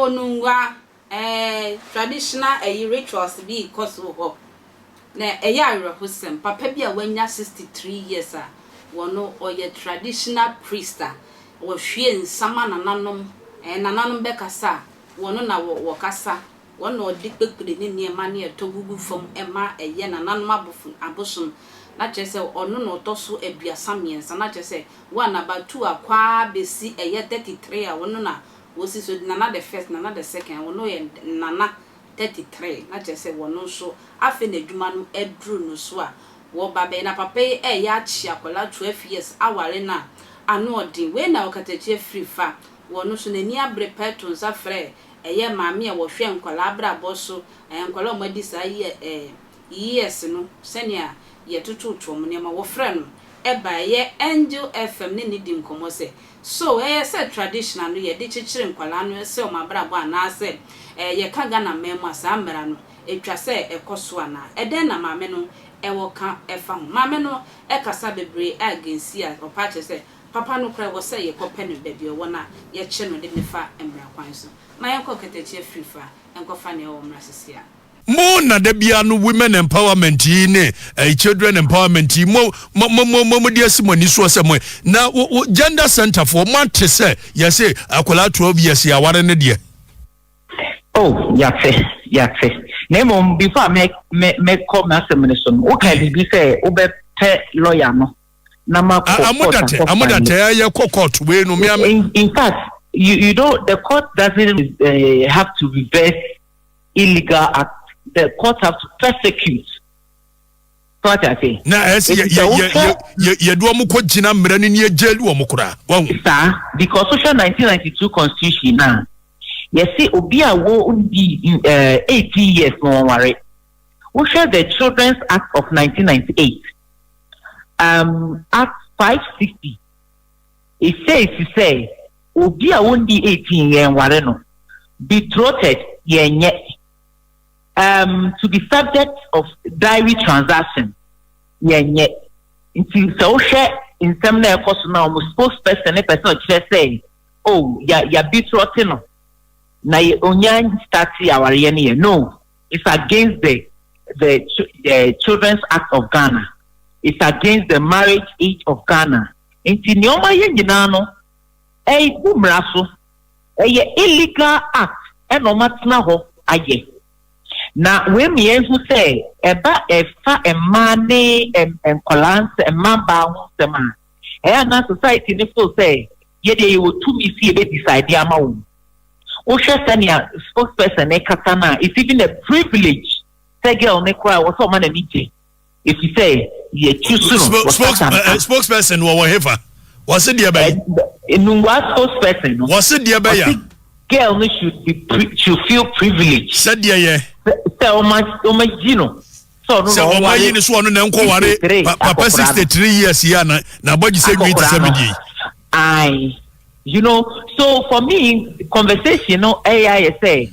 wonungwa traditional rituals be koso ho na husem papa bi a wanya 63 years a wono oye traditional priest a wo hwie nsama nananom nananom bekasa wono na wo kasa wono odikpekpede ne niema ne etogugu fom ema nananom abosun na chese ono no toso aduasa miensa na chese one about 2 akwa besi 33 a wono na wosi so nana the first nana the second wono ye nana 33 na chese wono so afi na adwuma no edru no so a wo babe na papa ya chi akola 12 years aware na ano odin we na Okatakyie Afrifa wono so na ni abre peton za frɛ maame a wo hwe nkola abra boso nkola omadi sa yes no senia ye tututum ne ma wo frɛ no ye Angel FM ne di nkomo se so se traditional no ye de chichire nkola no se o mabra bo ana se ye ka Ghana memu asa amra no etwa se ekoso ana eden na maame no wo ka efa ho maame no kasa bebre agency a opache se papa no kra wo se ye kope no baabi wo na ye che no de nefa emra kwan so ma ye Okatakyie Afrifa enkofa ne wo mra sesia mo na de bia no women empowerment yi ne children empowerment yi mo de asimoni so se mo na gender center for man te se ye se akola 12 years ya ware ne de oh yafe nemo before me come as a minister o ka bi say o be pe lawyer no na ma amodate ya court we no me in fact you know the court doesn't have to reverse illegal act. The court have to persecute. What I say? Na ye do mo ko gina mra ni ye jelu o mo kura. Sir, because social 1992 constitution now. You see obi a wo undi 18 years no worry. We share the Children's Act of 1998. Act 560. It says obi a undi 18 years worry no. Betrothed ye to be subject of dowry transaction until so share in some na cost now spokesperson a person say oh ya betrothed no na onyan start our year no it's against the Children's Act of Ghana. It's against the marriage age of Ghana. Inti nyoma ye nyina no bumra so illegal act no matna ho aye. Na we me who say eba efa emane enkolans emamba ho sema na society ni feel say ye dey you to me see be decide ama wo o hwe senia spokesperson e kata na it's even a privilege say girl ne kwa wo so man na nije if you say ye choose spokesperson wo hefa was it there by in what spokesperson was it there by ya girl should feel privileged said there so no so o mayi ni so no na nko ware papa 63 years ya na boji say great 70 you know so for me conversation no AI say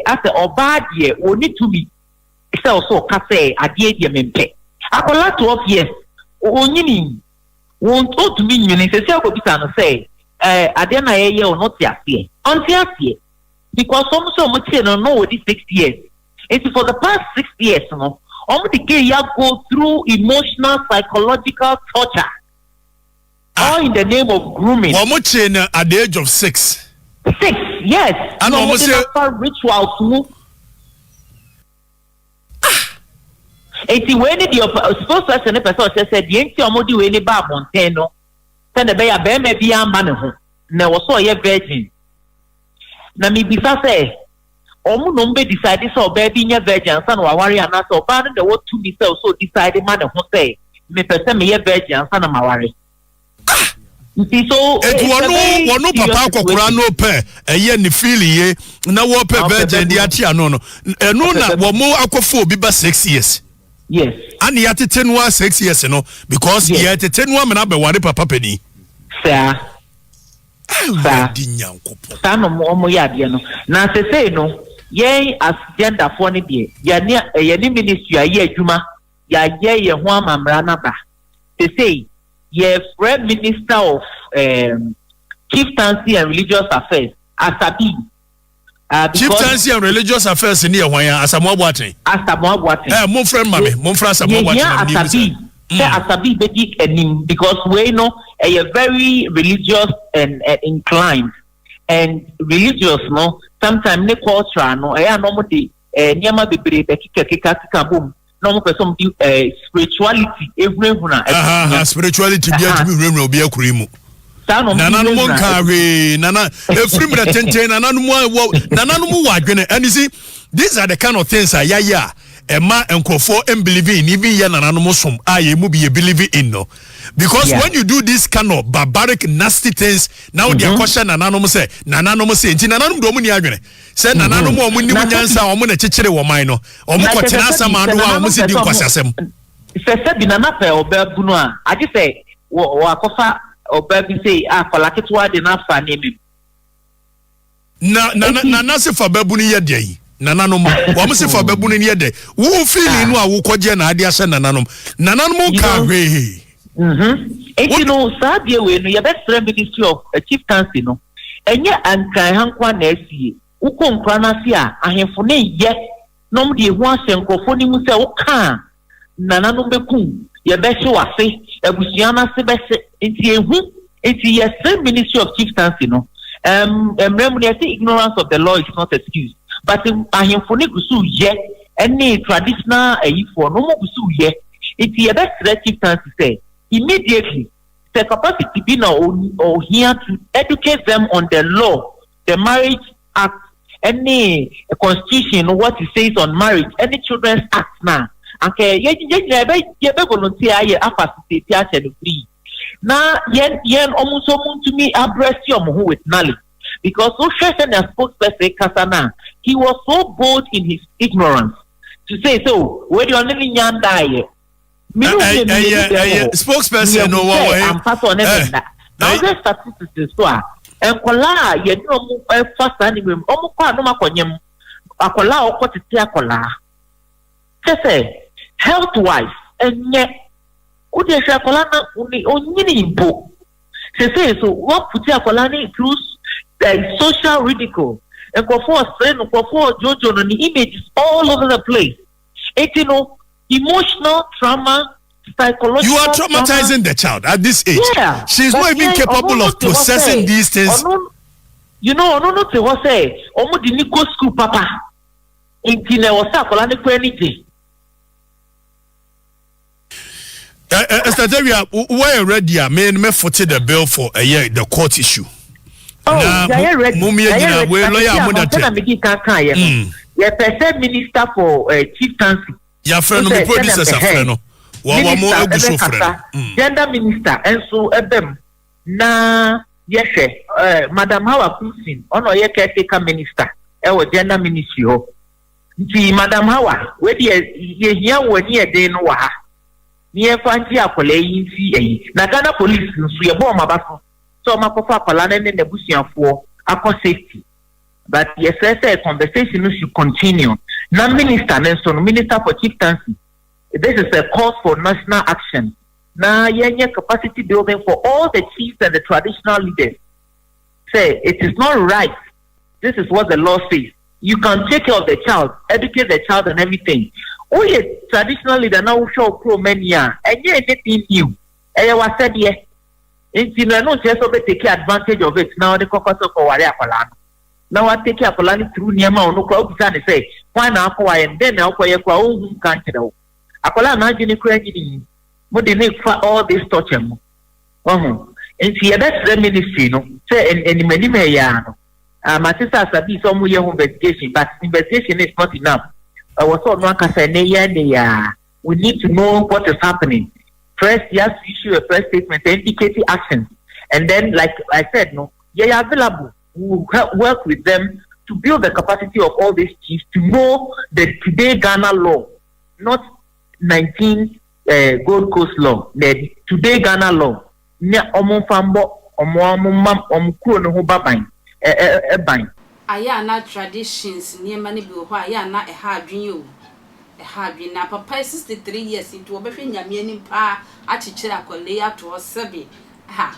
as the obadie oni to be so ka say adie die mempe akola 12 years onyini won to me nyini say ko bisa no say ade na ye o no tiasie on tiasie because some much no 6 years. It's for the past 6 years, no. Go through emotional, psychological torture. All in the name of grooming. At the age of 6. 6, yes. And almost rituals. It's when the spokesperson said, the empty omodi we ni ba monteno. Send the bear be a man. Now was so a virgin. Na mi bisa say omu no mbe decide so baby nya virgin san wa ware ana so ba no what to me so decide man ho say me pese me ye virgin san na maware so wono papa kokora no pe eye ni feel ye na wo pe virgin dia tia no eno na wo mo akofo obi ba 6 years yes ani ya tete no 6 years no because ye tete no amena be ware papa pani sir Sano mo ya de no na se say no ye as gender for ne de ye ni ministry aye adwuma ya ye ho amamra na ba se say ye Prime Minister of Chieftaincy and Religious Affairs Asabi chieftaincy and religious affairs in here Asamoah Boateng. Mon friend mame, mon friend Asamoah Boateng. Asabi bedi enim because we know a very religious and inclined and religious no sometimes ne culture no no mo de nyama bebre kika boom no mo person spirituality everyone spirituality bia to be remember obi akuri mu Nananom carry nana efrim the tenten nananom wadwene and you see these are the kind of things ya Emma and Kofo and believing even yan Nananom I mu be believing in no because when you do this kind of barbaric nasty things now they question Nananom say nti Nananom do mu ni adwene say Nananom o mu ni nyansa o mu na chechire wo man no o mu kwotena asama do a o mu se di Nkwasiasem se bi na pe obabu no a age say wo akofa obabi say akola ketwa de na fa ne bi na se fa babu ni ye dey Nananom wo se fa babu ni ye dey wo feeling no a wo koje na ade ase Nananom ka hwe you know sabia we no ye best ministry of chieftaincy no enye ankan hankwa na asie ukonkra na se a ahemfo ne ye nom de hu asenkofo ni mu se wo ka Nananom beku ye be hwe wase abusia na se be se enti ehu enti yes ministry of chieftaincy no remember say ignorance of the law is not excuse but ahemfo ne gusu ye any traditional for no mo gusu ye enti ye be chieftaincy say immediately the capacity be now or here to educate them on the law, the marriage act, any constitution, what it says on marriage, any children's act now. Okay, you volunteer here after the free. Now, yen almost to me abreast you with knowledge because so and a spokesperson Kasana, he was so bold in his ignorance to say so. Where you are living young die. Spokesperson no I'm part on it. Now the statistics so and kola ye no mu first anyway omo kwa no makonyem akola okotete akola say health wise enye odi ehwe akola na onyini impo say so what put akola na includes the social ridicule and go for jojo no the images all over the place you know emotional trauma, psychological. You are traumatizing the child at this age. Yeah, she's not even capable of processing these things. You know, no, to what say. Omo di Nico school, papa. Intine wasa kola ni anything. Estateria, why ready? Me footed the bill for a year the court issue. Oh, yeah, ready. We lawyer Mudate. Yeah, person minister for chieftaincy. Ya friend no producer sa friend no. Wa mo aguso friend. Gender minister enso ebem na yehwe Madam Hawa Kusin ono ye caretaker minister e wo gender ministry ho. Nti Madam Hawa we ye hia woni e den no wa ha. Ni e fanti akola yi nti eyi. Na Ghana police nso ye bo mabaso. So makofa akola ne nebusiafo akọ safety. But yes, a conversation should continue. Now, Minister Nelson, Minister for Chieftaincy, this is a call for national action. Now, capacity building for all the chiefs and the traditional leaders. Say, it is not right. This is what the law says. You can take care of the child, educate the child and everything. Oh, yes, traditional leader now show pro mania. And yeah, anything new. And I was said, yeah. It's not just take advantage of it. Now, the caucus of Wariapalan. Now I take Akolani through Niama no crowd and say, why now and then I'll call your own country. Akola imagine crazy. What they make for all this torture. And see, that's the ministry, no. Say, and many mayano. My sister Sabi some more investigation, but investigation is not enough. I was told we need to know what is happening. First, you have to issue a press statement indicating actions. And then, like I said, no, yeah, available. We'll work with them to build the capacity of all these chiefs to know the today Ghana law, not 19 Gold Coast law, the today Ghana law. Aya na traditions near many bi ho aya na e ha adwen na papa 63 years into obehwe nyame anim pa a chichira akole ya to 7 ha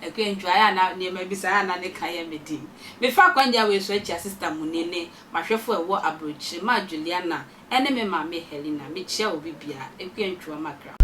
ekwentu aya na ne mabisa aya na ne kaya medi me fa kwanya we so achi sister munene mahwefo ewo abrochi ma Juliana ene me ma me Helena me chia obi bia ekwentu amakra